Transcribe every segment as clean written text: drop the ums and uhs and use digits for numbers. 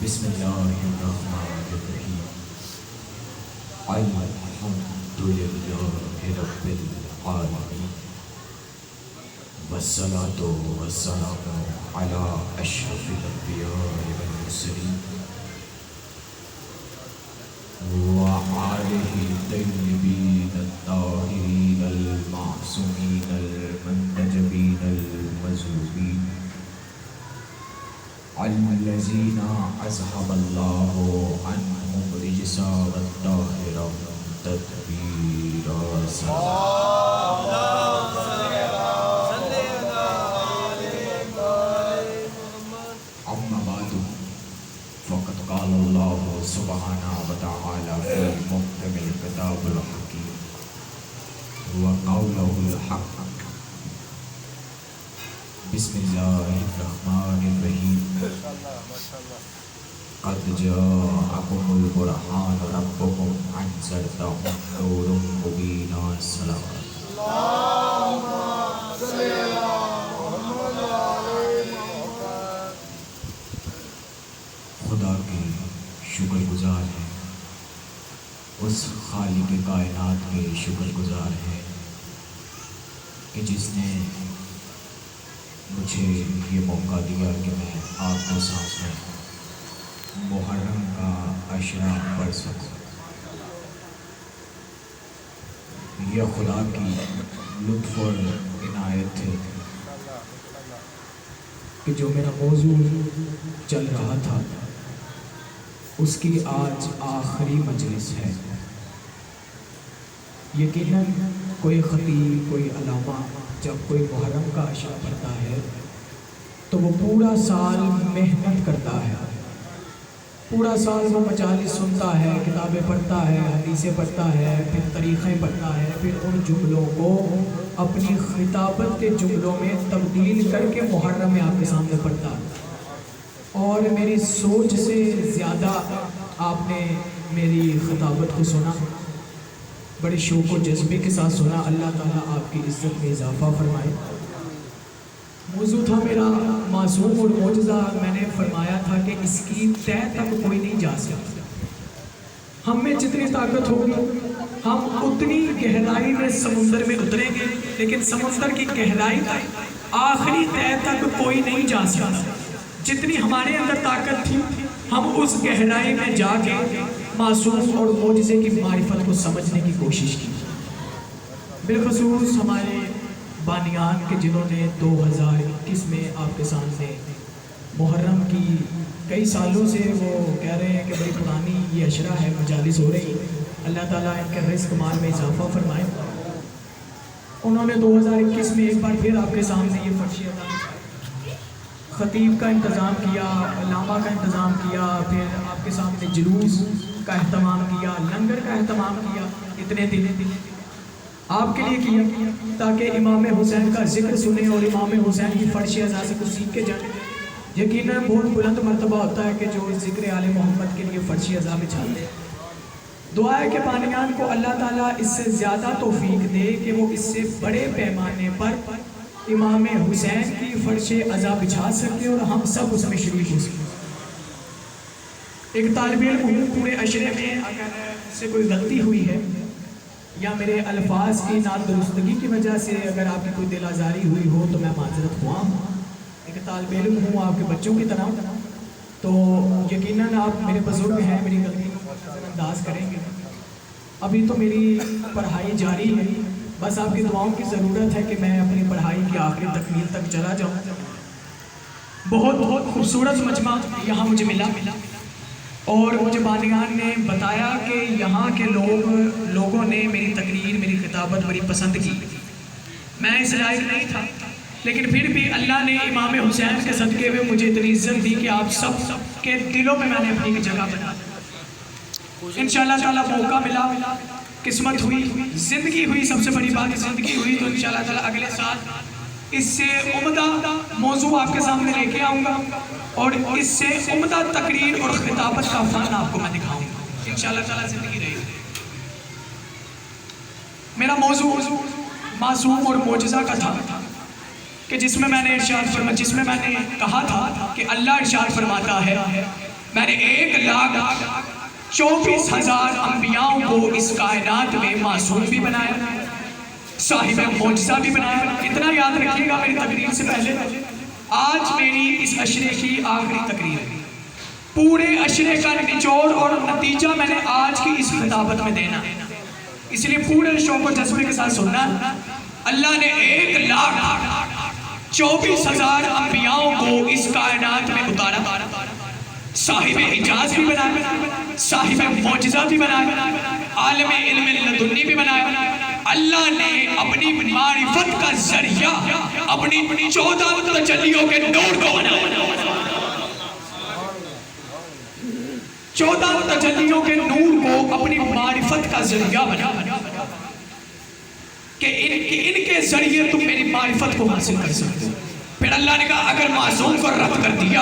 بسم اللہ الرحمن الرحیم الحمد للہ رب العالمین والصلاة والسلام علی اشرف الانبیاء والمرسلین وآلہ الطیبین الطاہرین المعصومین المنتجبین المظلومین الذین اذهب اللہ عنہم الرجس وطہرہم تطہیرا. اما بعد فقد قال اللہ سبحانہ وتعالی فی محکم الکتاب الحکیم وقولہ الحق. بسم اللہ الرحمن الرحیم قد جاءکم البرہان ربکم انذرتہم نور مبین. السلام. خدا کے شکر گزار ہیں، اس خالق کائنات کے شکر گزار ہیں کہ جس نے مجھے یہ موقع دیا کہ میں آپ کے سامنے محرم کا عشرہ پڑھ سکوں. یہ خدا کی لطف اور عنایت ہے کہ جو میرا موضوع چل رہا تھا اس کی آج آخری مجلس ہے. یقیناً کوئی خطیب، کوئی علامہ جب کوئی محرم کا عشرہ پڑھتا ہے تو وہ پورا سال محنت کرتا ہے، پورا سال وہ مجالس سنتا ہے، کتابیں پڑھتا ہے، حدیثیں پڑھتا ہے، پھر طریقیں پڑھتا ہے، پھر ان جملوں کو اپنی خطابت کے جملوں میں تبدیل کر کے محرم میں آپ کے سامنے پڑھتا ہے. اور میری سوچ سے زیادہ آپ نے میری خطابت کو سنا، بڑے شوق و جذبے کے ساتھ سنا. اللہ تعالیٰ آپ کی عزت میں اضافہ فرمائے. موضوع تھا میرا معصوم اور معجزہ. میں نے فرمایا تھا کہ اس کی تہ تک کوئی نہیں جا سکتا. ہم میں جتنی طاقت ہوگی ہم اتنی گہرائی میں سمندر میں اتریں گے، لیکن سمندر کی گہرائی تک، آخری تہ تک کوئی نہیں جا سکتا. جتنی ہمارے اندر طاقت تھی ہم اس گہرائی میں جا کے معصوم اور معجزے کی معرفت کو سمجھنے کی کوشش کی. بالخصوص ہمارے بانیان کے جنہوں نے 2021 میں آپ کے سامنے محرم کی کئی سالوں سے وہ کہہ رہے ہیں کہ بڑی پرانی یہ عشرہ ہے، مجالس ہو رہی. اللہ تعالیٰ ان کے رزق مال میں اضافہ فرمائے. انہوں نے 2021 میں ایک بار پھر آپ کے سامنے یہ فرشیت خطیب کا انتظام کیا، علامہ کا انتظام کیا، پھر آپ کے سامنے جلوس کا اہتمام کیا، لنگر کا اہتمام کیا. اتنے دن آپ کے لیے کیا تاکہ امام حسین کا ذکر سنیں اور امام حسین کی فرش عزا کو سیکھ کے جائیں. یقیناً بہت بلند مرتبہ ہوتا ہے کہ جو ذکر آل محمد کے لیے فرش عزا بچھاتے ہیں. دعا ہے کہ بانیان کو اللہ تعالیٰ اس سے زیادہ توفیق دے کہ وہ اس سے بڑے پیمانے پر امام حسین کی فرش عزا بچھا سکے اور ہم سب اس میں شریک ہو سکیں. ایک طالب علم ہوں، پورے عشرے میں اگر سے کوئی غلطی ہوئی ہے یا میرے الفاظ کی نادرستگی کی وجہ سے اگر آپ کی کوئی دل آزاری ہوئی ہو تو میں معذرت خواہ ہوں. ایک طالب علم ہوں آپ کے بچوں کی طرح، تو یقیناً آپ میرے بزرگ ہیں، میری غلطی کو نظر انداز کریں گے. ابھی تو میری پڑھائی جاری ہے، بس آپ کی دعاؤں کی ضرورت ہے کہ میں اپنی پڑھائی کی آخری تکمیل تک چلا جاؤں. بہت خوبصورت مجمع یہاں مجھے ملا اور مجھے بانیان نے بتایا کہ یہاں کے لوگوں نے میری تقریر، میری خطابت بڑی پسند کی. میں اس لائق نہیں تھا، لیکن پھر بھی اللہ نے امام حسین کے صدقے میں مجھے اتنی عزت دی کہ آپ سب کے دلوں میں میں نے اپنی جگہ بنا. انشاءاللہ تعالیٰ موقع ملا، قسمت ہوئی، زندگی ہوئی. سب سے بڑی بات زندگی ہوئی تو انشاءاللہ تعالیٰ اگلے سال اس سے عمدہ موضوع آپ کے سامنے لے کے آؤں گا اور اس سے عمدہ تقریر اور خطابت کا فن آپ کو میں دکھاؤں گا انشاءاللہ تعالیٰ. زندگی رہے گی. میرا موضوع معصوم اور معجزہ کا تھا کہ جس میں میں نے کہا تھا کہ اللہ ارشاد فرماتا ہے میں نے 1,24,000 انبیاءوں کو اس کائنات میں معصوم بھی بنایا، صاحب معجزہ بھی بنایا۔ اتنا یاد رکھیے گا میری تقریر سے پہلے، آج میری اس عشرے کی آخری تقریر ہے۔ پورے عشرے کا نچوڑ اور نتیجہ میں نے آج کی اس خطابت میں دینا، اس لیے پورے شوق و جذبے کے ساتھ سننا۔ اللہ نے 1,24,000 انبیاءوں کو اس کائنات میں اتارا، صاحب اعجاز بھی بنایا، صاحب معجزہ بھی بنایا، عالم علم لدنی بھی بنایا۔ اللہ نے اپنی معرفت کا ذریعہ اپنی 14 تجلیوں کے نور کو بنایا، 14 تجلیوں کے نور کو اپنی معرفت کا ذریعہ بنا کہ ان کے ذریعے تم میری معرفت کو حاصل کر سکتے ہو۔ پھر اللہ نے کہا اگر معصوم کو رد کر دیا،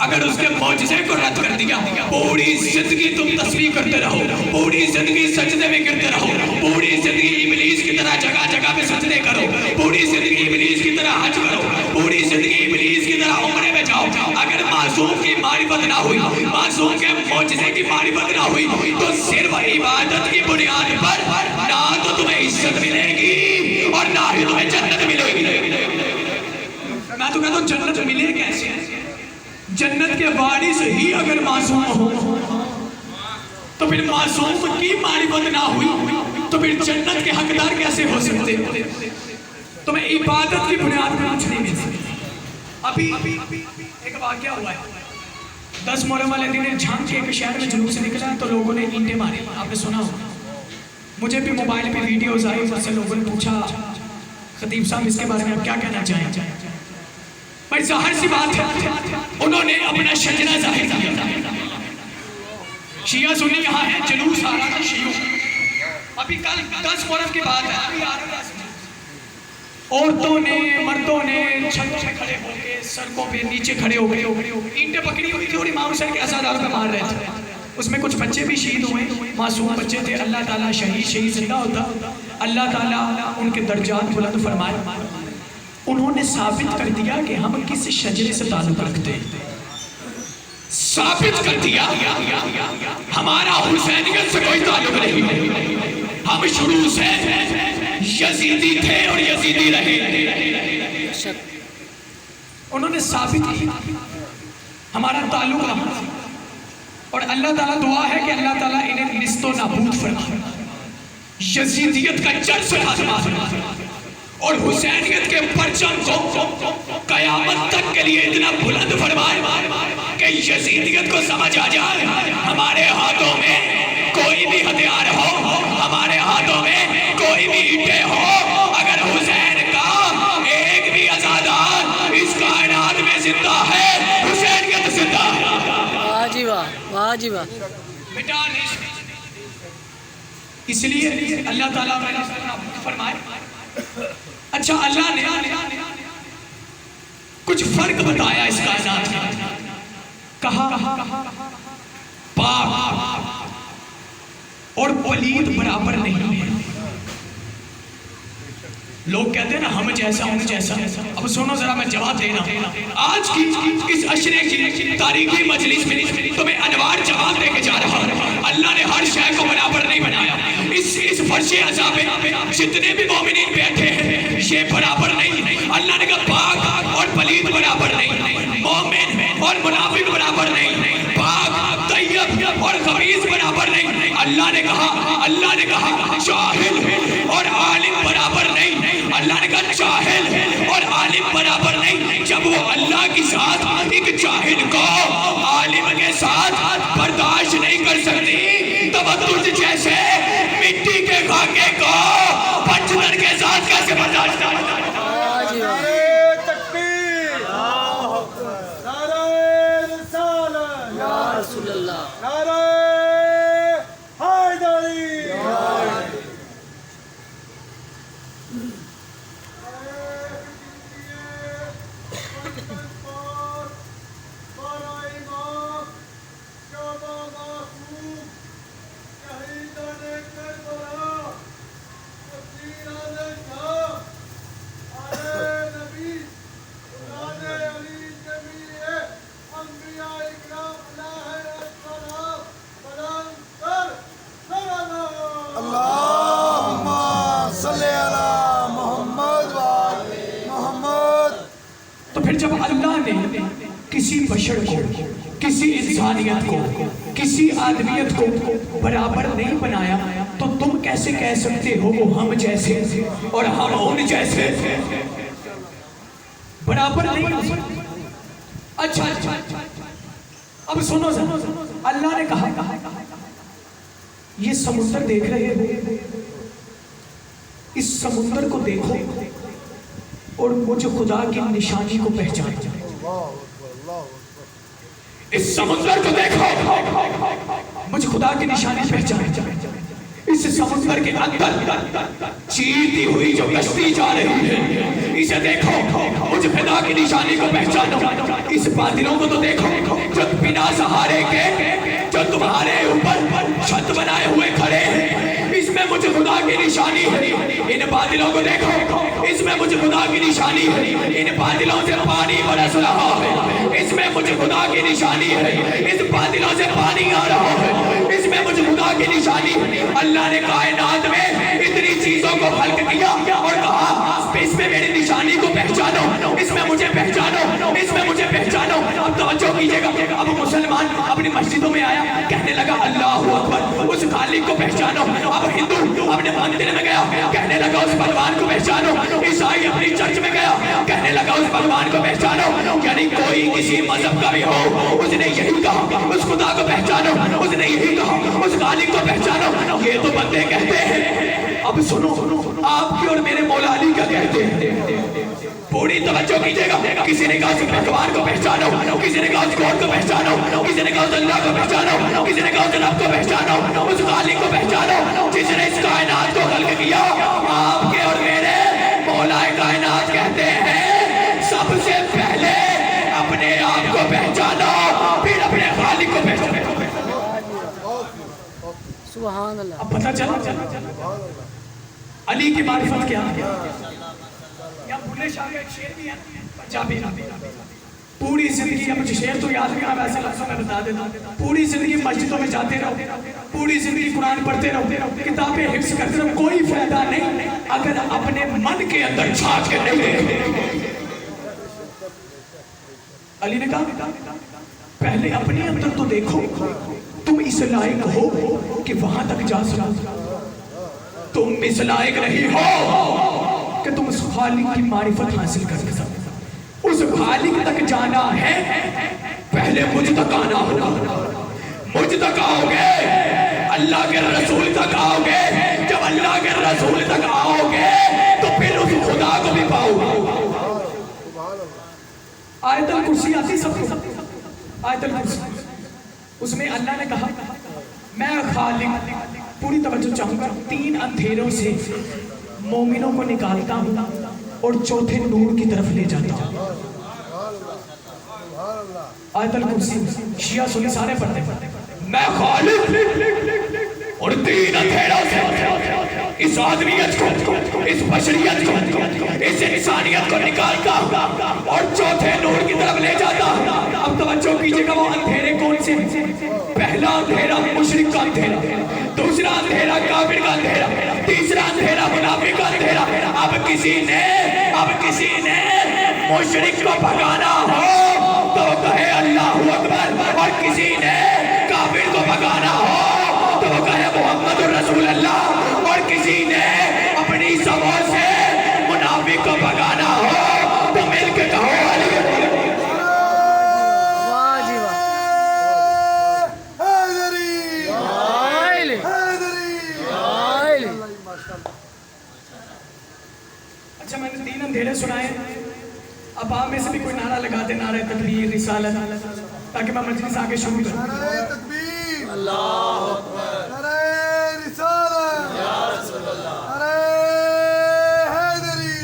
اگر اس کے معجزے کو رد کر دیا، پوری زندگی تم تسبیح کرتے رہو، پوری زندگی سجدے میں گرتے رہو، پوری زندگی ابلیس کی طرح جگہ جگہ میں سجدے کرو، پوری زندگی ابلیس کی طرح حج کرو، پوری زندگی ابلیس کی طرح عمرے میں جاؤ، اگر معصوم کی معرفت نہ ہوئی، معصوم کے معجزے کی معرفت نہ ہوئی، تو صرف عبادت کی بنیاد پر نہ تو تمہیں عزت ملے گی اور نہ ہی تمہیں جنت ملے گی۔ میں تو کہتا ہوں جنت ملے کیسے؟ جنت کے وارث ہی اگر معصوم ہو تو پھر معصوم کی معرفت نہ ہوئی تو پھر جنت کے حقدار کیسے ہو سکتے؟ تو میں عبادت کی بنیاد پر کچھ نہیں مل سکتی۔ ابھی ایک واقعہ ہوا ہے، 10 محرم والے دن جھانگ کے ایک شہر میں جلوس سے نکلا تو لوگوں نے اینٹیں ماری، آپ نے سنا ہوگا۔ مجھے بھی موبائل پہ ویڈیوز آئی، مجھ سے لوگوں نے پوچھا خطیب صاحب اس کے بارے میں آپ کیا کہنا چاہیں؟ بھائی ظاہر سی بات ہے انہوں نے اپنا شجرہ ظاہر کیا۔ شیعہ سنی یہاں ہے، جلوس آ رہا تھا شیعوں، ابھی کل 10 محرم کی بات ہے، ابھی آ رہا تھا، عورتوں نے مردوں نے چھتوں پہ کھڑے ہو کے سڑکوں پہ نیچے کھڑے ہو گئے، اینٹیں پکڑی ہوئی تھی اور امام حسین کے عزاداروں پہ مار رہے تھے۔ اس میں کچھ بچے بھی شہید ہوئے، معصوم بچے تھے۔ اللہ تعالیٰ شہید زندہ ہوتا، اللہ تعالیٰ ان کے درجات بلند فرمائے۔ انہوں نے ثابت کر دیا کہ ہم کس شجرے سے تعلق رکھتے ہیں، ثابت کر دیا ہمارا حسینیت سے کوئی تعلق نہیں، ہم شروع سے یزیدی تھے اور یزیدی رہے۔ انہوں نے ثابت کیا ہمارا تعلق رہا، اور اللہ تعالیٰ دعا ہے کہ اللہ تعالیٰ انہیں نست و نابود فرمائے، یزیدیت کا جڑ سے خاتمہ فرمائے، اور حسینیت کے پرچم کو قیامت تک کے لیے اتنا بلند فرمائے کہ یزیدیت کو سمجھ آ جائے ہمارے ہاتھوں میں کوئی بھی ہتھیار ہو، ہمارے ہاتھوں میں کوئی بھی اینٹیں ہو، اگر حسین کا ایک بھی عزادار اس کائنات میں زندہ ہے، حسینیت زندہ ہے۔ واہ جی واہ، واہ جی واہ۔ مٹا نہیں، اس لیے اللہ تعالیٰ فرمائے۔ اچھا اللہ نے کچھ فرق بتایا اس کائنات میں، کہا پاک اور پلید برابر نہیں ہے۔ لوگ کہتے ہیں نا ہم جیسا ہم جیسا، اب سنو ذرا میں جواب دے رہا ہوں۔ آج کی اس عشرے کی تاریخی مجلس میں تمہیں انوار جواب دے کے جا رہا ہوں۔ اللہ نے ہر شے کو برابر نہیں بنایا، اس فرش عزا پہ جتنے بھی مومنین بیٹھے ہیں یہ برابر نہیں۔ اللہ نے کہا پاک اور پلید برابر نہیں، مومن اور منافق برابر نہیں، پاک طیب اور خبیث برابر نہیں۔ اللہ نے کہا جاہل اور عالم برابر نہیں، اللہ نے کہا جاہل اور عالم برابر نہیں۔ جب وہ اللہ کی ذات ایک جاہل کو عالم کے ساتھ برداشت نہیں کر سکتی تو وہ تجھ جیسے مٹی کے خاکے کو پتھر کے ساتھ کیسے برداشت کرتا ہے؟ رسول اللہ اللہم صلی علی محمد و آل محمد۔ تو پھر جب اللہ نے کسی بشر کو، کسی انسانیت کو، کسی آدمیت کو برابر نہیں بنایا تو تم کیسے کہہ سکتے ہو وہ ہم جیسے اور ہم ان جیسے؟ برابر نہیں ہو سکتے۔ اچھا اب سنو ذرا، اللہ نے کہا یہ سمندر دیکھ رہے ہو، اس سمندر کو دیکھو اور مجھ خدا کی نشانی کو پہچانو۔ اس سمندر کو دیکھو، مجھ خدا کی نشانی پہچانو۔ اس سمندر کے اندر چیرتی ہوئی جو کشتی جا رہی ہے، اسے دیکھو، مجھ خدا کی نشانی کو پہچانو۔ اس بادلوں کو تو دیکھو جو بنا سہارے کے، جو تمہارے اوپر چھت بنائے ہوئے کھڑے ہیں، اس میں مجھ خدا کی نشانی ہے۔ ان بادلوں کو دیکھو، اس میں مجھ خدا کی نشانی ہے۔ ان بادلوں سے پانی برس رہا ہے، اس میں مجھ خدا کی نشانی ہے۔ اس بادلوں سے پانی آ رہا ہے، اس میں مجھ خدا کی نشانی ہے۔ اللہ نے کائنات میں اتنی چیزوں کو خلق کیا اور کہا اس میں میری نشانی کو پہچانو، اس میں مجھے پہچانو، اس میں مجھے پہچانو۔ اب توجہ کیجئے گا، اب مسلمان اپنی مسجدوں میں آیا، کہنے لگا اللہ اکبر، اس خالق کو پہچانو۔ اب ہندو اپنے مندر میں گیا، کہنے لگا اس بھگوان کو پہچانو۔ عیسائی اپنی چرچ میں گیا، کہنے لگا اس بھگوان کو پہچانو۔ یعنی کوئی کسی مذہب کا بھی ہو، اس نے یہی کہا اس خدا کو پہچانو، اس نے یہی کہا اس خالق کو پہچانو۔ یہ تو بندے کہتے ہیں، اب سنو آپ کی اور میرے مولا علی کیا کہتے ہیں، پوری توجہ کیجئے گا۔ کسی نے کہا اس بھگوان کو پہچانو، کسی نے کہا اس گوڑ کو پہچانو، کسی نے کہا اس اللہ کو پہچانو، کسی نے کہا اس رب کو پہچانو، اس خالق کو پہچانو جس نے اس کائنات کو خلق کیا۔ آپ کے اور میرے مولا کائنات کہتے ہیں سب سے پہلے اپنے آپ کو پہچانو، پھر اپنے خالق کو پہچانو۔ سبحان اللہ۔ اب پتہ چلا علی کی معرفت کیا ہے۔ یا بھولے شاہ کا ایک شعر بھی ہے پنجابی، پوری زندگی، اب مجھے شعر تو یاد نہیں آ، ویسے لفظوں میں بتا دیتا ہوں، پوری زندگی مسجدوں میں جاتے رہو، پوری زندگی قرآن پڑھتے رہو، کتابیں حفظ کرتے رہو، کوئی فائدہ نہیں اگر اپنے من کے اندر جھانک کے نہیں دیکھو۔ علی نے کہا پہلے اپنے اندر تو دیکھو، تم اس لائق ہو کہ وہاں تک جا سکو، تم اس لائق نہیں ہو کہ تم اس خالق کی معرفت حاصل کر سکو۔ اس خالق تک جانا ہے، پہلے مجھ تک آنا ہوگا، مجھ تک آؤ گے اللہ کے رسول تک آؤ گے، جب اللہ کے رسول تک آؤ گے تو پھر اس خدا کو بھی پاؤ گے۔ آیت الکرسی آتی سب کو، آیت الکرسی، اس میں اللہ نے کہا میں خالق، پوری توجہ چاہوں گا، 3 اندھیروں سے مومنوں کو نکالتا ہوں اور چوتھے نور کی طرف لے جاتا ہوں۔ آیت الکرسی شیعہ سنی سارے پڑھتے ہیں، میں خالق اور 3 اندھیروں سے اس آدمیت کو، اس بشریت کو، اس انسانیت کو نکالتا اور چوتھے نور کی طرف لے جاتا۔ اب توجہ کیجئے گا، وہ اندھیرے کون سے؟ پہلا اندھیرا مشرک کا اندھیرا، دوسرا اندھیرا کافر کا اندھیرا، تیسرا اندھیرا منافق کا اندھیرا۔ اب کسی نے مشرک کو بھگانا ہو تو کہے اللہ اکبر، اور کسی نے کافر کو بھگانا ہو تو کہے محمد رسول اللہ، اور کسی نے اپنی سبوں سے منافق کو بھگانا ہو تو مل کے کہو علی۔ واہ جی واہ، حیدری آئلے حیدری۔ آئلے۔ اچھا میں نے 3 اندھیرے سنائے، اب آپ میں سے بھی کوئی نعرہ لگا دے، نعرہ تکبیر رسالت، تاکہ میں مجلس آگے شروع کروں۔ نعرہ تکبیر، اللہ اکبر، نعرہ رسالت، یا رسول اللہ، نعرہ حیدری۔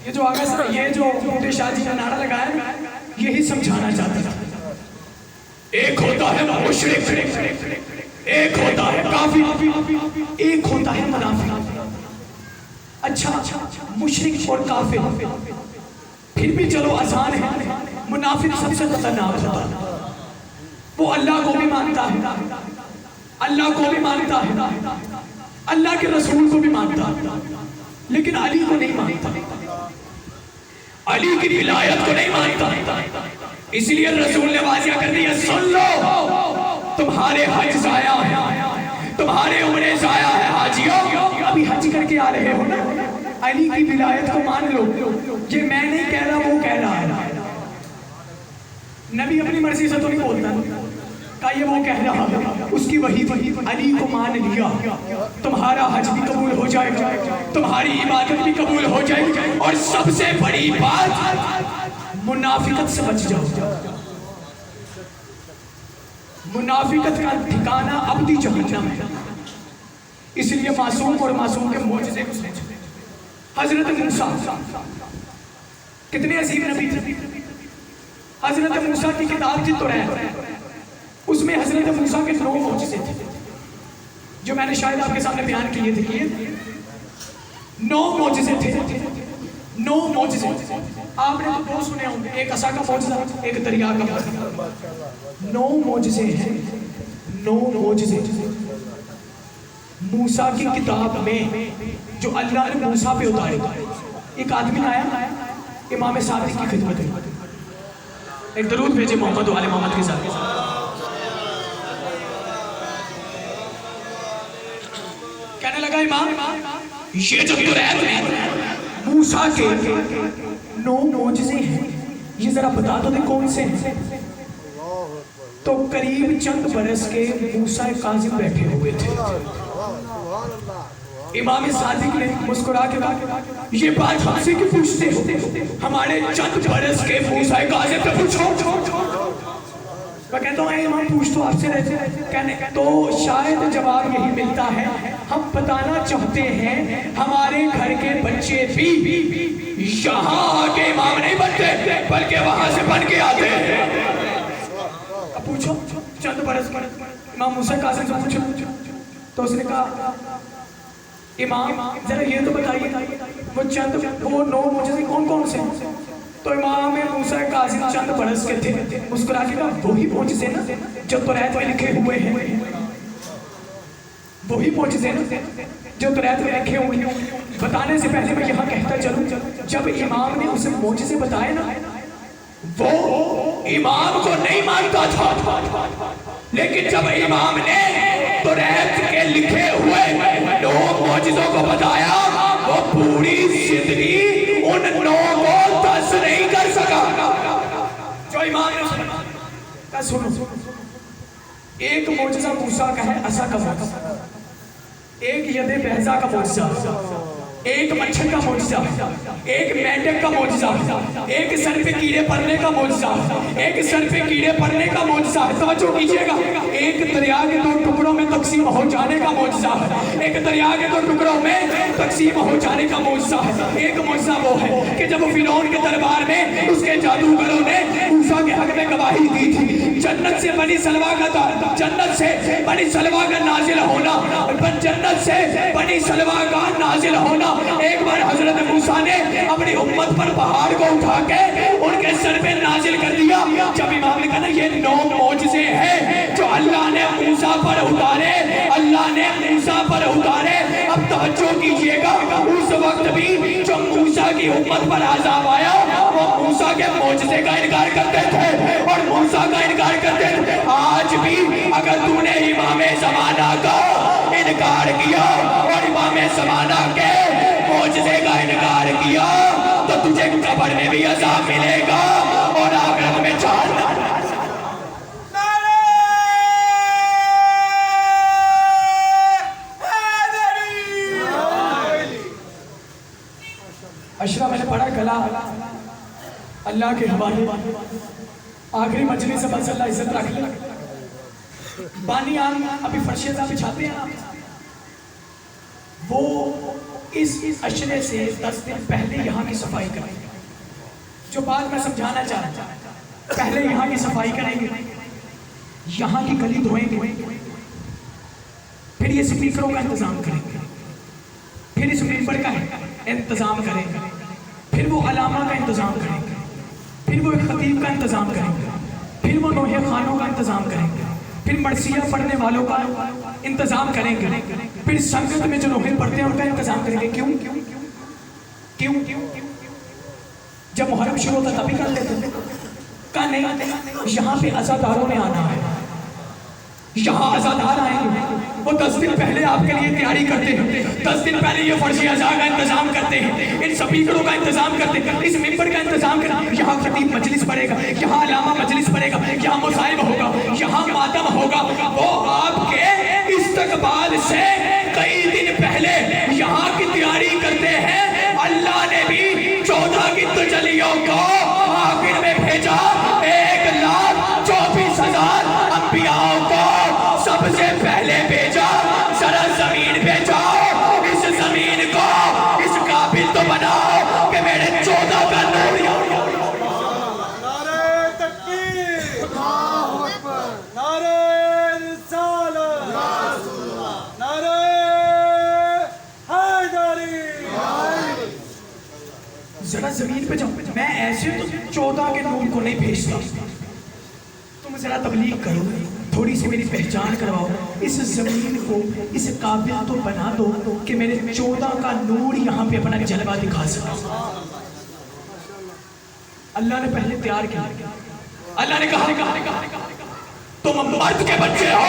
یہ جو آگے سے یہ جو موٹے شاہ جی نے نعرہ لگایا، یہی سمجھانا چاہتا تھا، ایک ہوتا ہے مشرک، ایک ہوتا ہے کافر، ایک ہوتا ہے منافق۔ اچھا مشرک اور کافر پھر بھی چلو آسان ہے، منافق سب سے خطرناک ہوتا ہے، وہ اللہ کو بھی مانتا ہے، اللہ کو بھی مانتا ہے, اللہ کے رسول کو بھی مانتا ہے, لیکن علی کو نہیں مانتا, علی کی ولایت کو نہیں مانتا. اس لیے رسول نے واضح کر دیا, سن لو تمہارے حج ضائع ہے, تمہارے عمرے ضائع ہے. حاجیوں ابھی حج کر کے آ رہے ہو نا, علی کی ولایت کو مان لو. یہ میں نہیں کہہ رہا, وہ کہہ رہا ہے. نبی اپنی مرضی سے تو نہیں بولتا کہ یہ وہ کہہ رہا ہے, اس کی وحی علی کو مان لیا, تمہارا حج بھی قبول ہو جائے گا, تمہاری عبادت بھی قبول ہو جائے گی, اور سب سے بڑی بات منافقت سے بچ جاؤ. منافقت کا ٹھکانہ ابدی جہنم ہے. اس لیے معصوم اور معصوم کے معجزے کو سمجھو. حضرت موسیٰ کتنے عظیم نبی تھے. حضرت موسیٰ کی کتاب تھی توریت, اس میں حضرت موسیٰ کے 9 معجزے تھے جو میں نے شاید آپ کے سامنے بیان کیے تھے. 9 معجزے تھے, 9 معجزے. آپ نے تو 2 سنے ہوں گے, ایک عصا کا معجزہ, ایک دریا کا معجزہ. 9 معجزے ہیں, 9 معجزے. موسیٰ کی کتاب میں جو اللہ نے موسیٰ پہ اتارے. ایک آدمی آیا امام صادق کی خدمت میں, ایک درود بھیجے محمد و آل محمد کے ساتھ. کہنے لگا, امام یہ جو توریت میں موسیٰ کے 9 معجزے ہیں, یہ ذرا بتا دو دے کون سے ہیں. تو قریب چند برس کے موسیٰ کاظم بیٹھے ہوئے تھے. امام صادق نے مسکرا کے کہا, یہ بات ہم سے کیوں پوچھتے ہو, ہمارے چند برس کے موسیٰ کاظم پہ پوچھو. میں کہتا ہوں, اے امام پوچھ تو آپ سے رہتے. کہنے تو شاید جواب یہی ملتا ہے, ہم بتانا چاہتے ہیں ہمارے گھر کے بچے بھی یہاں آگے امام نہیں بنتے بلکہ وہاں سے بن کے آتے ہیں. اب پوچھو چند برس پر امام موسیٰ کاظم سے پوچھو. تو اس نے کہا, امام ذرا یہ تو بتائیے وہ چند وہ 9 معجزے کون کون سے ہیں. تو امام موسیٰ کاظم چند برس کے تھے, مسکرا کے کہا, وہی معجزے نا جو توریت میں لکھے ہوئے ہیں, وہی معجزے نا جو توریت میں لکھے ہوئے ہیں. بتانے سے پہلے میں یہاں کہتا چلوں, جب امام نے اسے معجزے بتائے نا, وہ امام کو نہیں مانتا تھا, لیکن جب امام نے توریت کے لکھے ہوئے 9 معجزوں کو بتایا, وہ پوری زندگی ان 9 کو دس نہیں کر سکا. جو امام نے سنو, ایک معجزہ موسیٰ کا ہے عصا کا معجزہ, ایک ید بہزا کا معجزہ, ایک مچھر کا معجزہ, ایک مینڈک کا معجزہ, ایک سر پہ کیڑے پڑنے کا معجزہ, ایک سر پہ کیڑے پڑنے کا معجزہ. توجہ کیجئے گا, ایک دریا کے 2 ٹکڑوں میں تقسیم ہو جانے کا معجزہ, ایک دریا کے 2 ٹکڑوں میں تقسیم ہو جانے کا معجزہ. ایک معجزہ وہ ہے کہ جب فرعون کے دربار میں اس کے جادوگروں نے موسیٰ کے حق میں گواہی دی تھی, جنت سے بنی سلوا کا نازل ہونا, جنت سے بنی سلوا کا نازل ہونا. ایک بار حضرت موسیٰ نے اپنی امت پر پہاڑ کو اٹھا کے ان کے سر پہ نازل کر دیا. جب امام نے کہا نا یہ 9 معجزے ہیں جو اللہ نے موسیٰ پر اتارے, اللہ نے موسیٰ پر اتارے. اب توجہ کیجئے گا, اس وقت بھی جو موسیٰ کی امت پر عذاب آیا وہ موسیٰ کے معجزے کا انکار کرتے تھے اور موسیٰ کا انکار کرتے تھے. آج بھی اگر تو نے امام زمانہ کا انکار کیا اور امام زمانہ کے معجزے کا انکار کیا تو تجھے قبر میں بھی عذاب ملے گا اور آخرت میں جہنم. اشرا میں نے پڑھا کلا اللہ کے حوالے, آخری مجلس سے بس اللہ عزت رکھ لے. بانی آن ابھی فرشیزہ بچھاتے ہیں, وہ اس اشرے سے 10 دن پہلے یہاں کی صفائی کریں گے. جو بات میں سمجھانا چاہتا ہوں, پہلے یہاں کی صفائی کریں گے, یہاں کی گلی دھوئیں گے, پھر یہ سپیکروں کا انتظام کریں گے, پھر اس ممبر کا انتظام کریں گے, پھر وہ علامہ کا انتظام کریں گے, پھر وہ ایک خطیب کا انتظام کریں گے, پھر وہ نوحہ خانوں کا انتظام کریں گے, پھر مرثیہ پڑھنے والوں کا انتظام کریں گے، پھر سنگت میں جو نوحل پڑھتے ہیں ان کا انتظام کریں گے. کیوں؟ جب محرم شروع ہوتا تبھی کر لیتے ہیں. کہا نہیں، یہاں پہ عزاداروں نے آنا ہے، یہاں عزادار آئیں گے. وہ 10 دن پہلے آپ کے لیے تیاری کرتے ہیں، 10 دن پہلے یہ فرشی عزا کا انتظام کرتے ہیں، ان سپیکروں کا انتظام کرتے ہیں، اس ممبر کا انتظام کرتے ہیں. یہاں خطیب مجلس پڑھے گا، یہاں علامہ مجلس پڑھے گا، یہاں مصائب ہوگا، یہاں ماتم ہوگا. وہ آپ کے استقبال سے کئی دن پہلے یہاں کی تیاری کرتے ہیں. اللہ نے بھی 14 کی تجلیوں کو آخر میں بھیجا. 1,24,000 انبیاء کو سب سے پہلے بھیجا. ذرا زمین پہ جاؤ، اس زمین کو اس قابل تو بناؤ کہ میرے 14 کا نور. نعرہ تکبیر، اللہ اکبر، نعرہ رسالت، نعرہ حیدری. ذرا زمین پہ جاؤ. میں ایسے تو 14 کے نور کو نہیں بھیجتا، تم ذرا تبلیغ کرو، تھوڑی سی میری پہچان کرواؤ. اس زمین کو اس قابل تو بنا دو کہ میرے 14 کا نور یہاں پہ اپنا جلوہ دکھا سکا. اللہ نے پہلے تیار کیا. اللہ نے کہا تم مرد کے بچے ہو.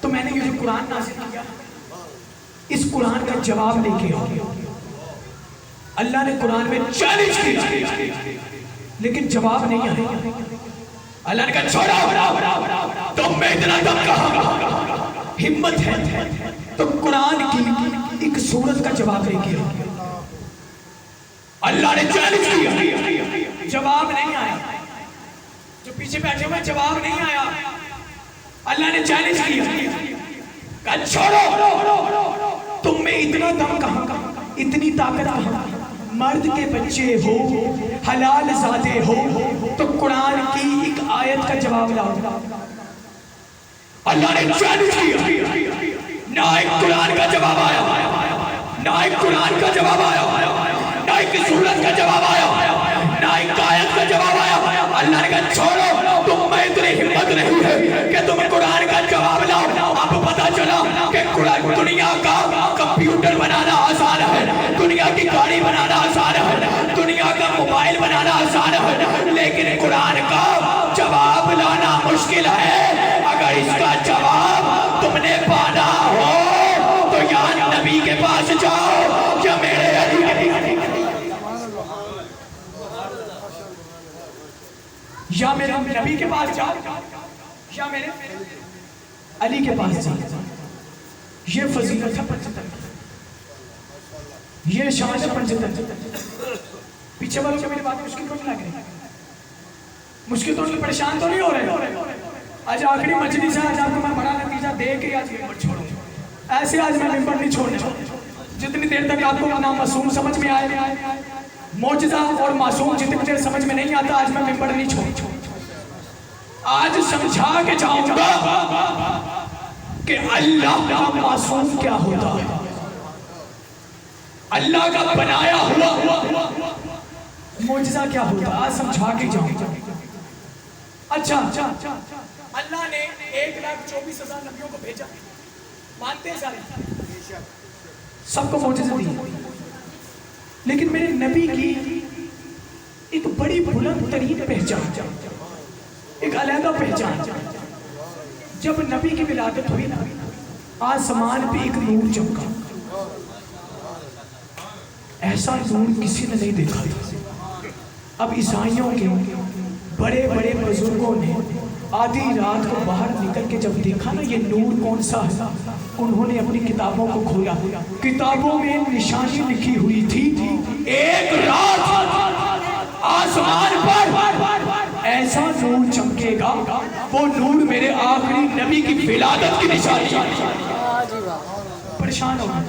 تو میں نے یہ جو قرآن نازل کیا، اس قرآن کا جواب لے کے آؤ. اللہ نے قرآن میں چیلنج کیا لیکن جواب نہیں آیا. اللہ نے کہا چھوڑا، تم میں اتنا دم کہاں، ہمت ہے تو قرآن کی ایک سورت کا جواب لے کے آؤ. اللہ نے چیلنج کیا، جواب نہیں آیا. جو پیچھے بیٹھے ہوئے جواب نہیں آیا. اللہ نے چیلنج کیا، کہا چھوڑو، تم میں اتنا دم کہاں، اتنی طاقت کہاں. مرد کے بچے ہو، حلال زادے ہو تو قرآن کی ایک آیت کا جواب لاؤ. اللہ نے چیلنج کیا، نہ ایک قرآن کا جواب آیا، نہ ایک قرآن کا جواب آیا، نہ ایک سورت کا جواب آیا، نہ ایک آیت کا جواب آیا. اللہ نے کہا چھوڑو، تم میں اتنی ہمت نہیں ہے کہ تم قرآن کا جواب لاؤ. اب پتا چلا کہ دنیا کا کمپیوٹر بنانا آسان ہے، دنیا کی گاڑی بنانا آسان ہے، دنیا کا موبائل بنانا آسان ہے، لیکن قرآن کا جواب لانا مشکل ہے. اگر اس کا جواب تم نے پانا ہو تو یا نبی کے پاس جاؤ یا میرے علی کے پاس، یا میرے نبی کے پاس جاؤ یا میرے علی کے پاس جاؤ. یہ فضیلت ہے پنجتن، یہ شان ہے پنجتن. پیچھے والوں سے میری بات مشکل تو نہیں لگ رہی، مشکل تو نہیں، پریشان تو نہیں ہو رہے. آج آخری مجلس ہے، آج آپ کو میں بڑا نتیجہ دے کے آج ممبر چھوڑوں. ایسے آج میں ممبر نہیں چھوڑنے، جتنی دیر تک آپ کو نام معصوم سمجھ میں آئے، معجزہ اور معصوم جتنی دیر سمجھ میں نہیں آتا، آج میں ممبر نہیں چھوڑوں. آج سمجھا کے جاؤں گا کہ اللہ کا معصوم کیا ہوتا ہے، اللہ کا بنایا ہوا معجزہ کیا ہوتا ہے. آج سمجھا کے جاؤں. اچھا، اللہ نے 1,24,000 نبیوں کو بھیجا، مانتے ہیں سارے، سب کو معجزہ دی، لیکن میرے نبی کی ایک بڑی بلند ترین پہچان، ایک علیحدہ پہچان. جب نبی کی ولادت ہوئی نا، آسمان پہ ایک نور چمکا، ایسا نور کسی نے نہیں دیکھا تھا. اب عیسائیوں کے بڑے بڑے بزرگوں نے آدھی رات کو باہر نکل کے جب دیکھا نا یہ نور کون سا ہے، انہوں نے اپنی کتابوں کو کھولا. کتابوں میں نشانی لکھی ہوئی تھی، ایک رات آسمان پر ایسا نور چمکے گا، وہ نور میرے آخری نبی کی ولادت کی نشانی ہے. پریشان ہو گئے.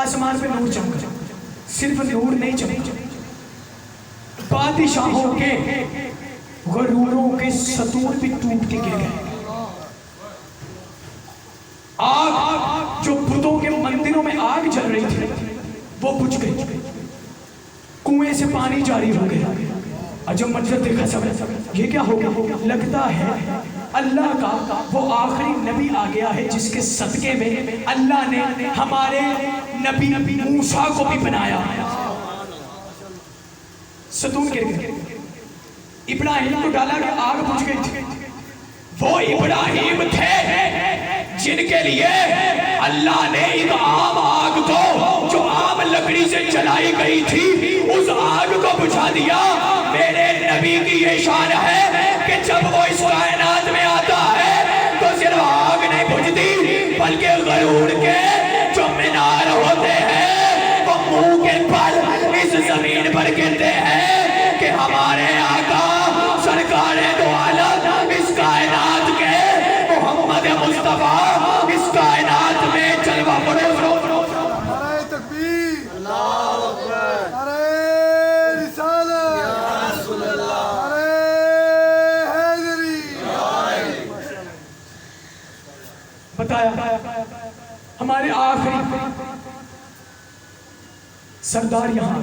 آسمان پہ نور چمکا، صرف نور نہیں چمکا، بادشاہوں کے غروروں کے ستون بھی ٹوٹ کے گر گئے. آگ جو بتوں کے مندروں میں آگ جل رہی تھی وہ بجھ گئی، کنویں سے پانی جاری ہو گیا. اور جب منظر دیکھا سب یہ کیا ہو گیا، لگتا ہے اللہ کا وہ آخری نبی آ گیا ہے جس کے صدقے میں اللہ نے ہمارے نبی موسیٰ کو بھی بنایا. ستون گر گئے, ابراہیم کو ڈالا کہ آگ بجھ گئی تھی. وہ ابراہیم تھے جن کے لیے اللہ نے ایک عام آگ کو جو عام لکڑی سے جلائی گئی تھی اس آگ کو بجھا دیا. میرے نبی کی یہ شان ہے کہ جب وہ اس کائنات میں آتا ہے تو صرف آگ نہیں بجھتی بلکہ غرور کے جو مینار ہوتے ہیں وہ منہ کے پر اس زمین پر گرتے ہیں کہ ہمارے آقا سرکار دو عالم اس کائنات کے محمد مصطفیٰ اس کائنات میں جلوہ فروز. نعرہ تکبیر، نعرہ رسالت، نعرہ حیدری. بتایا ہمارے آخری سردار یہاں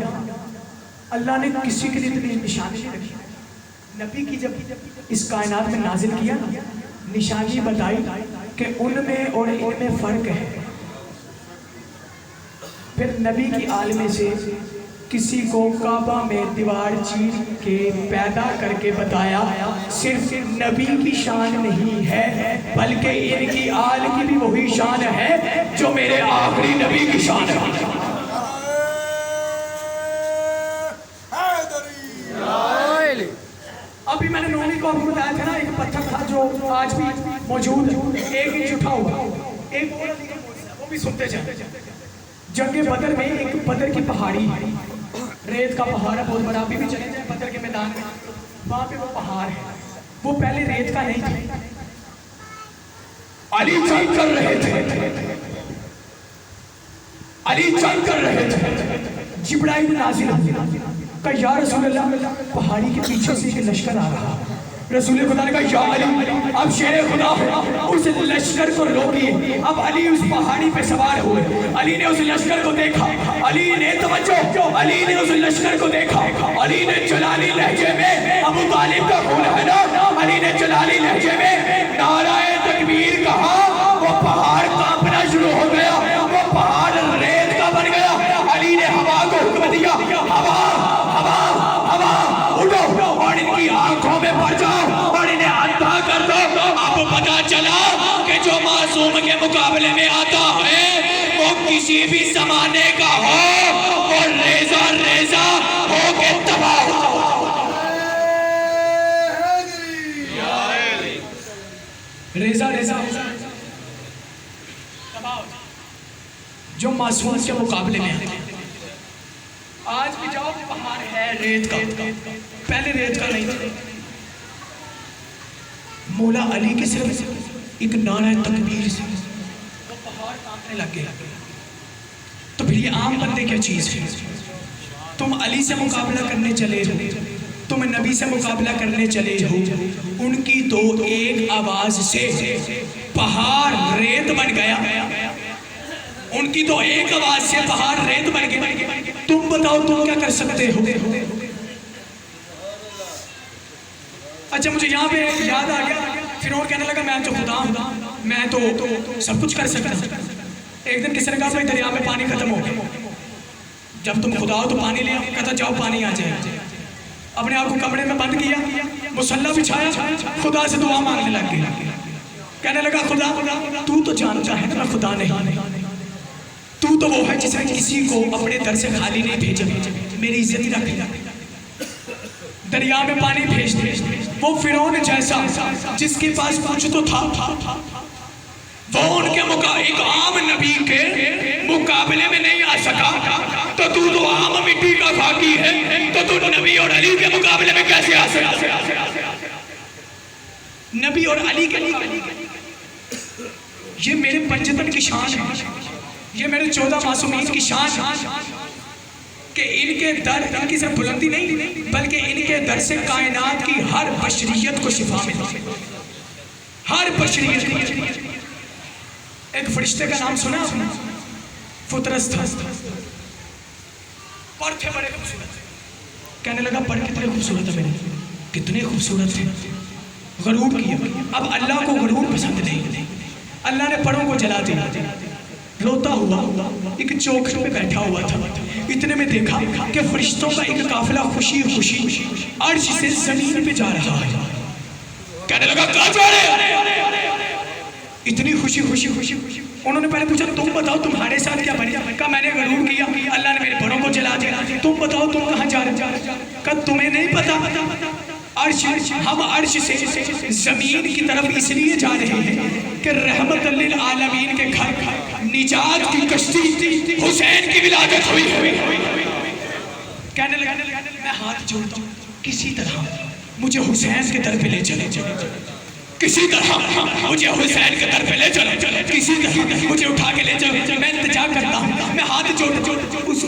اللہ نے کسی کے لیے اتنی نشانی نہیں رکھی. نبی کی جب اس کائنات میں نازل کیا نشانی بتائی کہ ان میں اور ان میں فرق ہے. پھر نبی کی عالم سے کسی کو کعبہ میں دیوار چیر کے پیدا کر کے بتایا صرف نبی کی شان نہیں ہے بلکہ ان کی آل کی بھی وہی شان ہے جو میرے آخری نبی کی شان ہے. ابھی میں نے نومی کو آپ کو بتایا تھا نا, ایک پتھر تھا جو آج بھی موجود ہے, 1 انچ اٹھا ہوا, ایک وہ بھی سنتے جائیں. جنگ بدر میں ایک بدر کی پہاڑی ہے, ریت کا پہاڑ ہے بہت بڑا. ابھی بھی چلے جائیں بدر کے میدان میں, وہاں پہ وہ پہاڑ ہے, وہ پہلے ریت کا نہیں تھا. علی جنگ کر رہے تھے, علی جنگ کر رہے تھے, جبرائیل نازل کہ یا رسول اللہ پہاڑی کے پیچھے سے ایک لشکر آ رہا. رسول خدا نے کہا یا علی اب شیر خدا اس لشکر کو روکیے. اب علی اس پہاڑی پہ سوار ہوئے, علی نے اس لشکر کو دیکھا, علی نے توجہ, علی نے اس لشکر کو دیکھا, علی نے جلالی لہجے میں, ابو طالب کا خون ہے نا, علی نے جلالی لہجے میں نعرہ تکبیر کہا. وہ پہاڑ کانپنا شروع ہو گیا, وہ پہاڑ ریت کا بن گیا. علی نے ہوا کو حکم دیا, ہوا ہوا ہوا اٹھو اور ان کی آنکھوں میں پڑ جاؤ اور انہیں اندھا کر دو. اب پتا چلا کہ جو معصوم کے مقابلے میں آتا ہے وہ کسی بھی زمانے کا ہو وہ ریزہ ریزہ ہو کے تباہ ہو. ریزہ ریزہ تباہ جو معصوم کے مقابلے میں آتا ہے. آج بھی جاؤ پہاڑ ہے ریت کا, پہلے ریت کا نہیں تھا. مولا علی کے صرف ایک نعرہ تکبیر سے وہ پہاڑ کانپنے لگ گیا. تو پھر یہ عام بندے کیا چیز ہے؟ تم علی سے مقابلہ کرنے چلے ہو, تم نبی سے مقابلہ کرنے چلے ہو, ان کی تو ایک آواز سے پہاڑ ریت بن گیا, ان کی تو ایک آواز سے پہاڑ ریت بن گیا. تم بتاؤ تم کیا کر سکتے ہو؟ اچھا مجھے یہاں پہ یاد آ گیا, فرعون کہنے لگا میں تو خدا ہوں, میں تو سب کچھ کر سکتا ہوں. ایک دن کسی نے کہا بھائی دریا میں پانی ختم ہو گیا, جب تم خدا ہو تو پانی لے آؤ. کہتا جاؤ پانی آ جائے. اپنے آپ کو کمرے میں بند کیا, مصلی بچھایا, خدا سے دعا مانگنے لگ گیا. کہنے لگا خدا تو تو جانتا ہے نا میں خدا نہیں, تو وہ ہے جس نے کسی کو اپنے در سے خالی نہیں بھیجا, میری عزت رکھ. دریا میں پانی بھیج دے. وہ فرعون جیسا جس کے پاس کچھ تو تھا, وہ ان کے ایک عام نبی کے مقابلے میں نہیں آ سکا. تو عام مٹی کا خاکی ہے, تو نبی اور علی کے مقابلے میں کیسے آ سکتا؟ نبی اور علی کے یہ میرے پنجتن کی شان ہے, یہ میرے 14 معصومین کی شان ہے کہ ان کے در, ان کی صرف بلندی نہیں بلکہ ان کے در سے کائنات کی ہر بشریت کو شفا ملتی, ہر بشریت کو. ایک فرشتے کا نام سنا آپ نے, فطرس تھا, پر تھے بڑے خوبصورت. کہنے لگا پر کتنے خوبصورت ہے میرے, کتنے خوبصورت تھے. غرور کیا. اب اللہ کو غرور پسند نہیں. اللہ نے پروں کو جلا دیا. روتا ہوا ایک چوکھٹ پہ بیٹھا ہوا تھا. اتنے میں دیکھا کہ فرشتوں کا ایک قافلہ خوشی خوشی عرش سے زمین پہ جا رہا ہے. کہنے لگا کہاں جا رہے ہیں؟ اتنی خوشی خوشی خوشی. انہوں نے پہلے پوچھا تم بتاؤ تمہارے ساتھ کیا بنی؟ کہا میں نے غرور کیا, اللہ نے میرے پروں کو جلا دیا. تم بتاؤ تم کہاں جا رہے ہو؟ کہا تمہیں نہیں پتا. ہم عرش سے زمین کی طرف اس لیے جا رہے ہیں کہ رحمت للعالمین کے گھر نجات کی کشتی حسین کی ولادت ہوئی ہے. کہنے لگا میں ہاتھ جوڑتا ہوں, کسی طرح مجھے حسین کے در پہ لے چلے, کسی طرح مجھے حسین کے در پہ لے چلے, کسی طرح مجھے اٹھا کے لے چلے. میں انتظار کرتا ہوں, میں ہاتھ جوڑ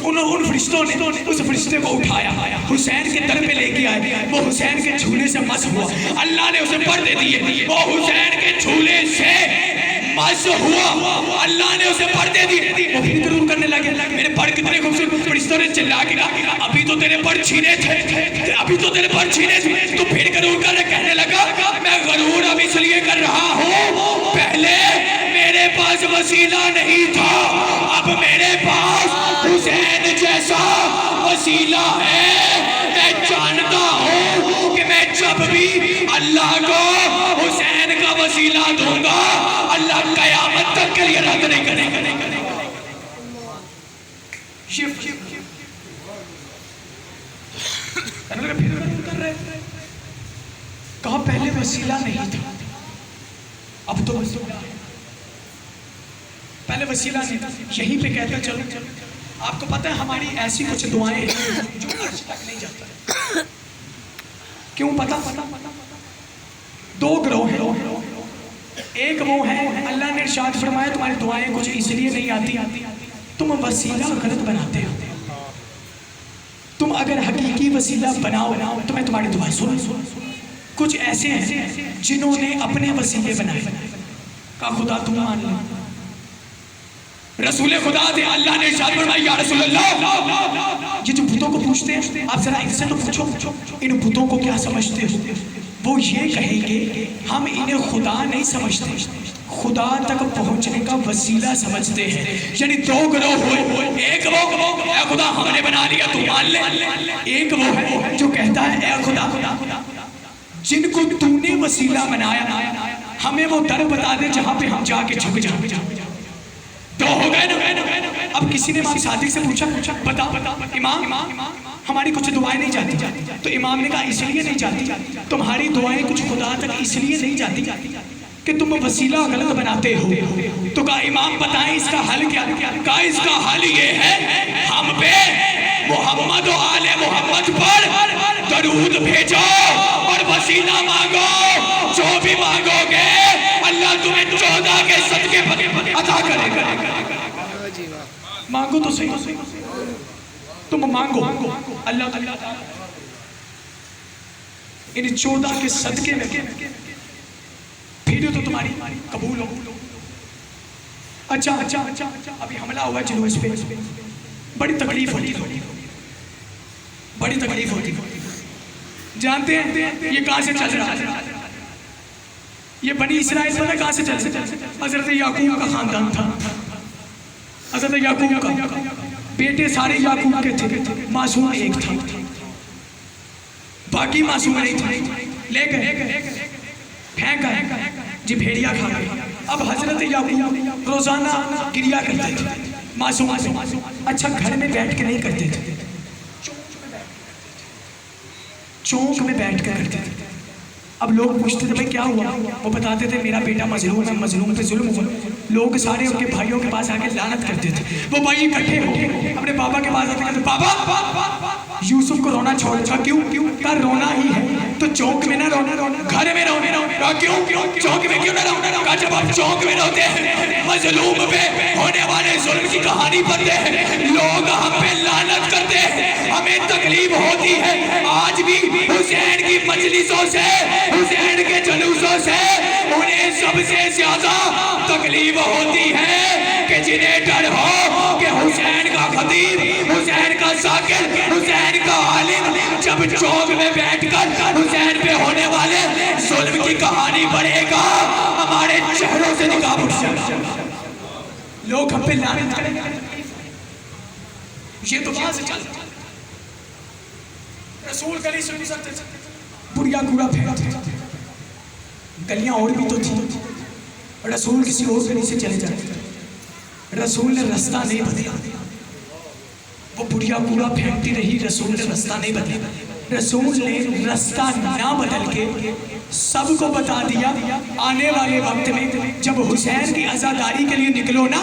ان فرشتوں نے اس فرشتے کو اٹھایا, حسین کے در پہ لے کے آئے. وہ حسین کے جھولے سے مس ہوا, اللہ نے اسے پردے دیے. وہ حسین کے جھولے سے مس ہوا, اللہ نے اسے پردے دیے. وہ پھر غرور کرنے لگے, میرے پر کتنے خوبصورت. فرشتوں نے چلا کے کہا ابھی تو تیرے پر چھینے تھے, ابھی تو تیرے پر چھینے تھے. تو پھر غرور کرنے کہنے لگا میں غرور اب اس لیے کر رہا ہوں, پہلے میرے پاس وسیلہ نہیں تھا, اب میرے پاس حسین جیسا وسیلہ ہے. میں جانتا ہوں کہ میں جب بھی اللہ کو حسین کا وسیلہ دوں گا اللہ قیامت تک کے لیے رد نہیں کرے گا. کہا پہلے وسیلہ نہیں تھا, اب تو پہلے وسیلہ نہیں تھا. یہیں پہ کہتا چلو آپ کو پتہ ہے ہماری ایسی کچھ دعائیں جو عرش تک نہیں جاتا. کیوں پتہ؟ دو گروہ ہیں. ایک وہ ہے اللہ نے ارشاد فرمایا تمہاری دعائیں کچھ اس لیے نہیں آتی تم وسیلہ غلط بناتے ہو. تم اگر حقیقی وسیلہ بناؤ تو میں تمہاری دعائیں سنوں. کچھ ایسے ہیں جنہوں نے اپنے وسیلے بنائے. کہا خدا تم مان لو, رسول خدا دے اللہ نے ارشاد فرمایا یا رسول اللہ, یہ جو بتوں کو پوچھتے ہیں آپ ذرا ان سے تو پوچھو ان بتوں کو کیا سمجھتے ہو. وہ یہ کہیں گے ہم انہیں خدا نہیں سمجھتے, خدا تک پہنچنے کا وسیلہ سمجھتے ہیں. یعنی دو گروہ ہوئے, ایک وہ اے خدا ہم نے بنا لیا تو مان لے, ایک وہ ہے جو کہتا ہے اے خدا جن کو تو نے وسیلہ بنایا ہمیں وہ در بتا دے جہاں پہ ہم جا کے جھک جائیں. تو ہو گئے نا. اب کسی نے امام صادق سے پوچھا بتا امام ہماری کچھ دعائیں نہیں جاتی. تو امام نے کہا اس لیے نہیں جاتی, تمہاری دعائیں کچھ خدا تک اس لیے نہیں جاتی کہ تم وسیلہ غلط بناتے ہو. تو کہا امام بتائیں اس کا حل کیا؟ کہا اس کا حل یہ ہے ہم پہ محمد و آل محمد پر درود بھیجو اور وسیلہ مانگو. جو بھی مانگو گے اللہ تمہیں 14 کے صدقے عطا کرے گا. مانگو تو صحیح, تم مانگو اللہ ان 14 کے صدقے میں پھر تو تمہاری قبول ہو. اچھا ابھی حملہ ہوا جلوس پہ, بڑی تکلیف ہوتی. جانتے ہیں یہ کہاں سے چل رہا ہے؟ یہ بنی اسرائیل پتہ کہاں سے چل رہا ہے؟ حضرت یعقوب کا خاندان تھا. حضرت یعقوب کا بیٹے سارے یعقوب کے تھے, معصوم ایک تھا, باقی معصوم نہیں تھے. لے گئے پھینکا جی بھیڑیا کھا گئے. اب حضرت یعقوب روزانہ گریا کرتے تھے معصوم. اچھا گھر میں بیٹھ کے نہیں کرتے تھے, چونک میں بیٹھ کر کرتے تھے. اب لوگ پوچھتے تھے بھائی کیا ہوا؟ وہ بتاتے تھے میرا بیٹا مظلوم ہے, مظلوم پہ ظلم ہوا. لوگ سارے ان کے بھائیوں کے پاس آ کے لعنت کرتے تھے. وہ بھائی اکٹھے ہو کے اپنے بابا کے پاس آتے کہتے بابا یوسف کو رونا چھوڑ. کیوں؟ کہا رونا ہی ہے تو چونک میں نہ رونا, گھر میں رونا. کیوں چونک میں کیوں نہ رونا؟ کہا جب آپ چونک میں روتے ہیں مظلوم پہ ہونے والے ظلم کی کہانی پڑھتے ہیں, لوگ ہم پہ لعنت کرتے ہیں, ہمیں ہمیں تکلیف ہوتی ہے آج بھی حسین کی مجلسوں سے، حسین کے جلوسوں سے انہیں سب سے زیادہ تکلیف ہوتی ہے کہ جنہیں ڈر ہو کہ حسین کا خطیب، حسین کا ذاکر، حسین کا عالم جب چوک میں بیٹھ کر حسین پہ ہونے والے ظلم کی کہانی پڑھے گا ہمارے چہروں سے نقاب اٹھ جائے گا، لوگ ہم پہ لعنت کریں گے۔ یہ تو وہاں سے چلتا رسول گلی سنی سکتے بڑیا کوڑا پھینکتے، گلیاں اور بھی تو تھی، رسول کسی اور گلی سے چلے جاتے، رسول نے رستہ نہیں بدلا، وہ بڑیا کوڑا پھینکتی رہی، رسول نے رستہ نہیں بدلا، رسول نے رستہ نہ بدل کے سب کو بتا دیا آنے والے وقت میں جب حسین کی عزاداری کے لیے نکلو نا،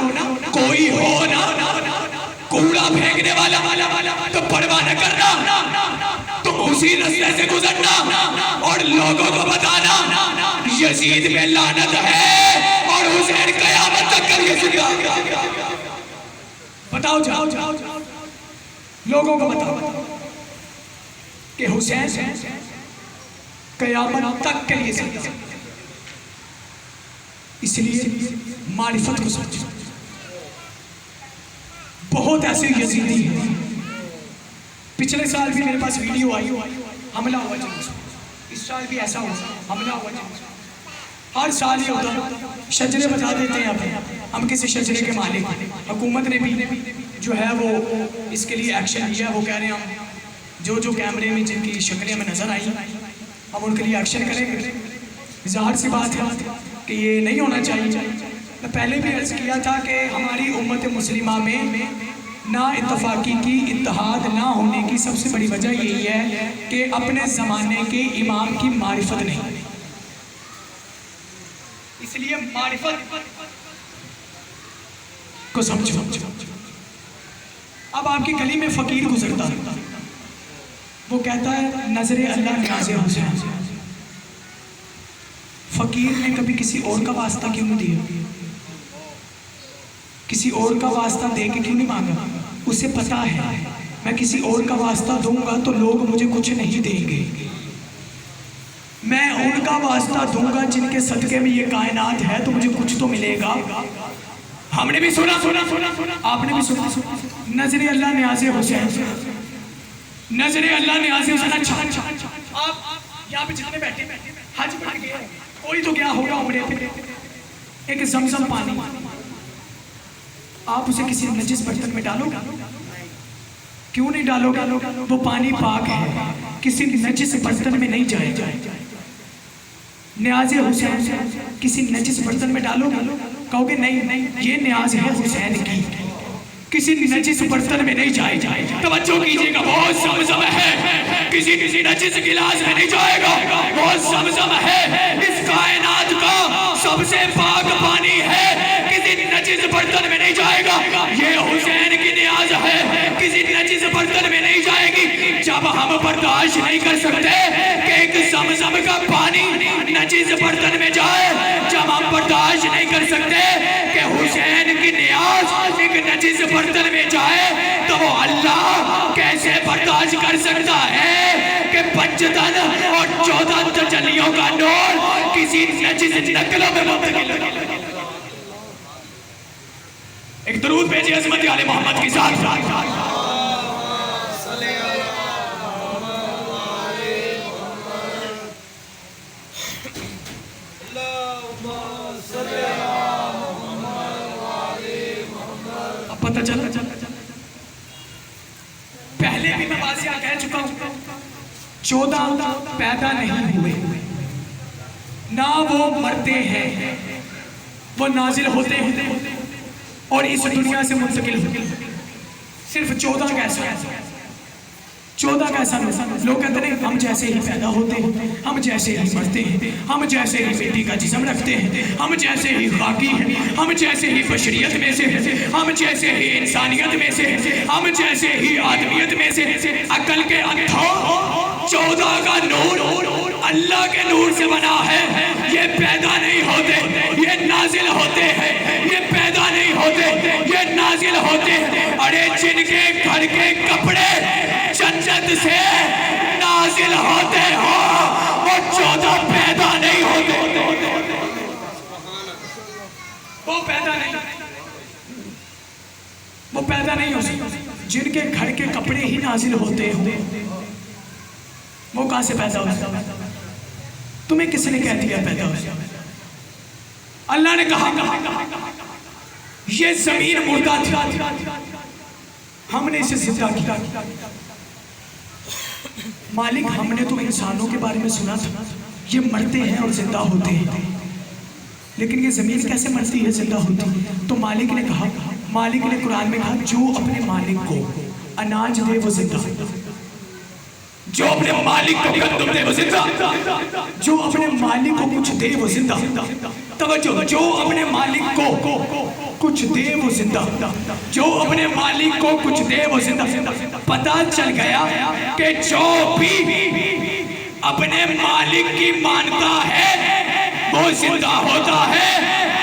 کوئی ہو نا کوڑا پھینکنے والا تو پرواہ نہ کرنا، تم اسی رستے سے گزرنا اور لوگوں کو بتانا یزید میں لعنت ہے اور حسین قیامت تک کر یہ سکھا، بتاؤ جاؤ لوگوں کو بتاؤ کہ حسین قیامت تک کے لیے سکھا، اس لیے معرفت کو سمجھو۔ بہت ایسے یزیدی ہیں، پچھلے سال بھی میرے پاس ویڈیو آئی، حملہ ہوا جنوس، اس سال بھی ایسا ہوا حملہ ہوا جنوس، ہر سال یہ ہوتا، شجرے بتا دیتے ہیں ہم کسی شجرے کے مالک ہیں، حکومت نے بھی جو ہے وہ اس کے لیے ایکشن لیا، وہ کہہ رہے ہیں ہم جو کیمرے میں جن کی شکلیں ہمیں نظر آئی ہم ان کے لیے ایکشن کریں گے۔ ظاہر سی بات ہے کہ یہ نہیں ہونا چاہیے، میں پہلے بھی عرض کیا تھا کہ ہماری امت مسلمہ میں نا اتفاقی کی، اتحاد نہ ہونے کی سب سے بڑی وجہ یہی ہے کہ اپنے زمانے کے امام کی معرفت نہیں، اس لیے معرفت کو سمجھو۔ اب آپ کی گلی میں فقیر گزرتا ہے، وہ کہتا ہے نظر اللہ نیاز حسین، فقیر نے کبھی کسی اور کا واسطہ کیوں نہیں دیا، کسی اور کا واسطہ دے کے کیوں نہیں مانگا، اسے پتا ہے میں کسی اور کا واسطہ دوں گا تو لوگ مجھے کچھ نہیں دیں گے، میں ان کا واسطہ دوں گا جن کے صدقے میں یہ کائنات ہے تو مجھے کچھ تو ملے گا۔ ہم نے بھی سنا، آپ نے بھی سنا، نظر اللہ نیاز حسین، نظر اللہ نیاز حسین۔ اچھا آپ یہاں پہ جتنے بیٹھے حج پڑھ گئے، کوئی تو گیا ہوگا عمرے پہ، ایک زمزم پانی آپ اسے کسی نجس برتن میں ڈالو گا؟ کیوں نہیں ڈالو گا؟ وہ پانی پاک ہے، کسی نجس برتن میں نہیں جائے گا۔ نیاز حسین کسی نجس برتن میں ڈالو گا؟ کہو گے نہیں یہ نیاز ہے حسین کی، کسی نجس برتن میں نہیں جائے جائے۔ توجہ کیجئے گا، وہ زمزم ہے، کسی نجس گلاس میں نہیں جائے گا، وہ زمزم ہے، اس کائنات کا سب سے پاک پانی ہے، کسی نجس برتن میں نہیں جائے گا، یہ حسین کی نیاز ہے، کسی نجس برتن میں نہیں جائے گی۔ جب ہم برداشت نہیں کر سکتے کہ ایک زمزم کا پانی نجس برتن میں جائے، جب ہم برداشت نہیں کر سکتے کہ حسین کی نیاز ایک نجس برتن میں جائے، تو وہ اللہ کیسے برداشت کر سکتا ہے کہ 55 اور 14 تجلیوں کا نور کسی نجس نقلوں میں منتقل ہو۔ ایک درود بھیجے عظمت آل محمد کی ذات۔ اب پتہ چلا، پہلے بھی میں واضح کہہ چکا ہوں، 14 پیدا نہیں ہوئے، نہ وہ مرتے ہیں، وہ نازل ہوتے ہیں اور اس دنیا سے منتقل ہوتے ہیں۔ صرف 14 کیسا ہے؟ 14 کیسا لوگ کہتے ہیں ہم جیسے ہی پیدا ہوتے ہیں، ہم جیسے ہی مرتے ہیں، ہم جیسے ہی مٹی کا جسم رکھتے ہیں، ہم جیسے ہی خاکی ہیں، ہم جیسے ہی بشریت میں سے ہیں، ہم جیسے ہی انسانیت میں سے ہیں، ہم جیسے ہی آدمیت میں سے ہیں۔ عقل کے اندھوں 14 کا نور اللہ کے نور سے بنا ہے، یہ پیدا نہیں ہوتے، یہ نازل ہوتے ہیں، یہ پیدا نہیں ہوتے، یہ نازل ہوتے ہیں۔ ارے جن کے گھر کے کپڑے جنت پیدا نہیں ہو سکتے. جن کے گھر کے کپڑے ہی نازل ہوتے ہوں وہ کہاں سے پیدا ہو سکتے؟ تمہیں کس نے کہہ دیا پیدا ہو سکتے؟ اللہ نے کہا یہ زمین مردہ تھی، ہم نے اسے زندہ کیا. مالک ہم نے تو انسانوں کے بارے میں سنا تھا یہ مرتے ہیں اور زندہ ہوتے ہیں، لیکن یہ زمین کیسے مرتی ہے زندہ ہوتی؟ تو مالک نے قرآن میں کہا جو اپنے مالک کو اناج دے وہ زندہ، جو اپنے مالک کو گندم دے وہ زندہ، جو اپنے مالک کو کچھ دے وہ زندہ. توجہ، جو اپنے مالک کو کچھ دے وہ زندہ، جو اپنے مالک کو کچھ دے وہ زندہ. پتہ چل گیا کہ جو بھی اپنے مالک کی مانتا ہے وہ زندہ ہوتا ہے،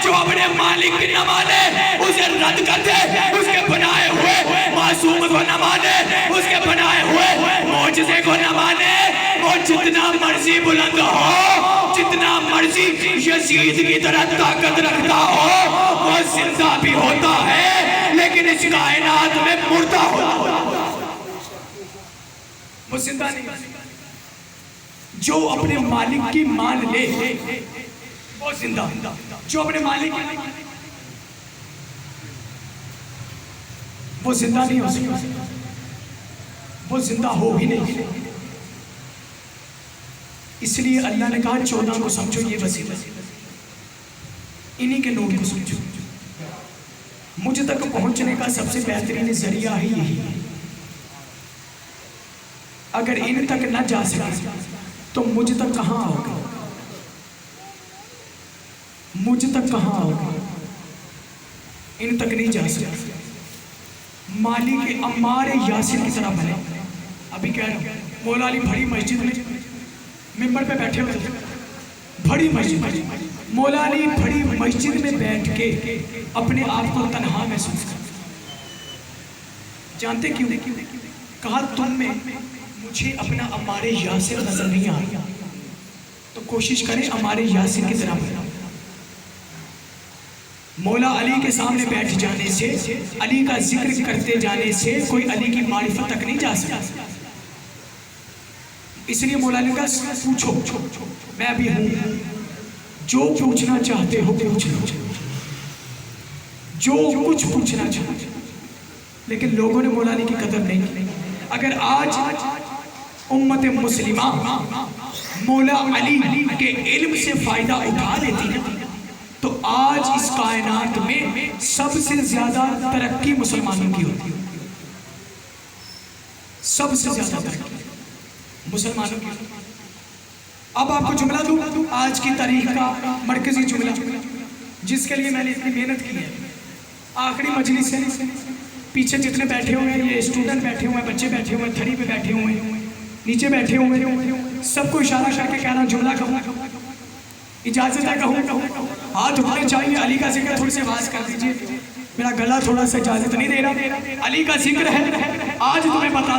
جو اپنے مالک کی نہ مانے اسے رد کر دے، اس کے بنائے ہوئے معصوم کو نہ مانے، اس کے بنائے ہوئے معجزے کو نہ مانے، وہ جتنا مرضی بلند ہو، جتنا مرضی یزید کی طرح طاقت رکھتا ہو، وہ زندہ بھی ہوتا ہے لیکن اس کائنات میں مردہ ہوتا ہے. وہ زندہ نہیں. جو اپنے مالک کی مان لے وہ زندہ، جو اپنے مالک کی وہ زندہ نہیں ہو سکتا، وہ زندہ ہو بھی نہیں. اس لیے اللہ نے کہا 14 کو سمجھو یہ وسیلہ، انہی کے نور کو سمجھو. مجھ تک پہنچنے کا سب سے بہترین ذریعہ ہی یہی ہے. اگر ان تک نہ جا سکے تو مجھ تک کہاں آؤ گے؟ مجھ تک کہاں آؤ گے؟ ان تک نہیں جا سکتے. مالک عمار یاسر کی طرح بنے. ابھی کہہ رہا ہوں مولا علی بڑی مسجد میں ممبر پہ بیٹھے ہوئے تھے، بڑی مسجد، مولا علی بڑی مسجد میں بیٹھ کے اپنے آپ کو تنہا محسوس کرتے. جانتے کیوں؟ کہا تم میں مجھے اپنا عمار یاسر نظر نہیں آ رہا، تو کوشش کریں عمار یاسر کی طرح بنا. مولا علی کے سامنے بیٹھ جانے سے، علی کا ذکر کرتے جانے سے کوئی علی کی معرفت تک نہیں جا سکتا. اس لیے مولا علی کا پوچھو، میں بھی ہوں، جو پوچھنا چاہتے ہو پوچھ لو، جو کچھ پوچھنا چاہتے. لیکن لوگوں نے مولا علی کی قدر نہیں کی. اگر آج امت مسلمہ مولا علی کے علم سے فائدہ اٹھا لیتی ہے تو آج اس کائنات میں سب سے زیادہ ترقی مسلمانوں کی ہوتی ہے. سب سے زیادہ ترقی مسلمانوں کی. اب آپ کو جملہ دوں، آج کی تاریخ کا مرکزی جملہ جس کے لیے میں نے اتنی محنت کی ہے. آخری مجلس ہے، پیچھے جتنے بیٹھے ہوئے ہیں، یہ اسٹوڈنٹ بیٹھے ہوئے ہیں، بچے بیٹھے ہوئے ہیں، تھڑی پہ بیٹھے ہوئے ہیں، نیچے بیٹھے ہوئے ہیں، سب کو اشارہ کر کے کہنا جملہ کہوں، اجازت ہے کہوں؟ ہاتھ اٹھانے چاہیے. علی کا ذکر تھوڑی سی آواز کر دیجئے، میرا گلا تھوڑا سا اجازت نہیں دے رہا. علی کا ذکر ہے، آج تمہیں بتا